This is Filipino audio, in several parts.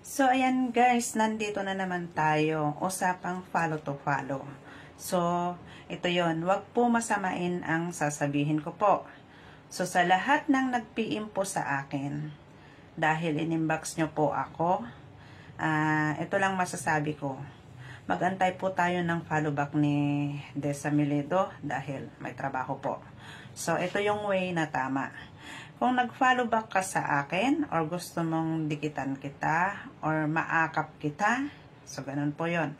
So, ayan guys, nandito na naman tayo. Usapang follow to follow. So, ito yon. Huwag po masamain ang sasabihin ko po. So, sa lahat ng nag-PM po sa akin, dahil inimbox nyo po ako, ito lang masasabi ko. Mag-antay po tayo ng follow back ni Desa Miledo dahil may trabaho po. So, ito yung way na tama. Kung nag-follow back ka sa akin or gusto mong dikitan kita or maakap kita, so ganun po yon.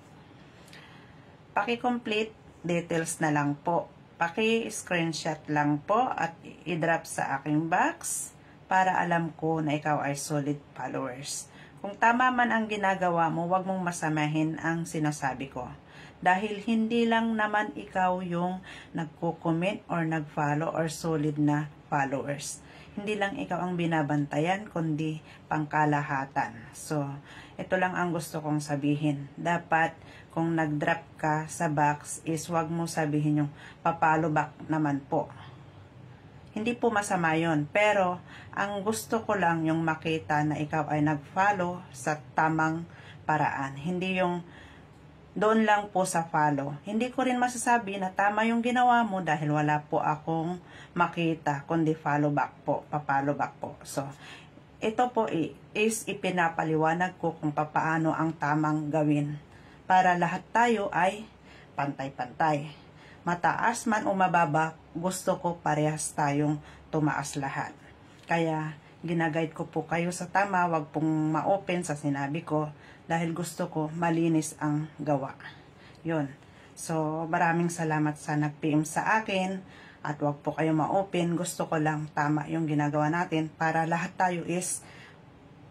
Paki-complete details na lang po. Paki-screenshot lang po at i-drop sa aking box para alam ko na ikaw ay solid followers. Kung tama man ang ginagawa mo, huwag mong masamahin ang sinasabi ko. Dahil hindi lang naman ikaw yung nagko-comment or nag-follow or solid na followers. Hindi lang ikaw ang binabantayan, kundi pangkalahatan. So, ito lang ang gusto kong sabihin. Dapat, kung nag-drop ka sa box, is wag mo sabihin yung papalo back naman po. Hindi po masama yun. Pero, ang gusto ko lang yung makita na ikaw ay nag-follow sa tamang paraan. Hindi yung doon lang po sa follow. Hindi ko rin masasabi na tama yung ginawa mo dahil wala po akong makita, kundi follow back po, papalo back po. So, ito po is ipinapaliwanag ko kung paano ang tamang gawin para lahat tayo ay pantay-pantay. Mataas man o mababa, gusto ko parehas tayong tumaas lahat. Kaya, ginaguide ko po kayo sa tama, wag pong ma-open sa sinabi ko dahil gusto ko malinis ang gawa. Yun. So, maraming salamat sa nag-PM sa akin at wag po kayo ma-open. Gusto ko lang tama yung ginagawa natin para lahat tayo is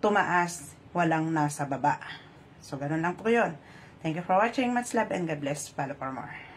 tumaas, walang nasa baba. So, ganun lang po yun. Thank you for watching. Much love and God bless. Follow for more.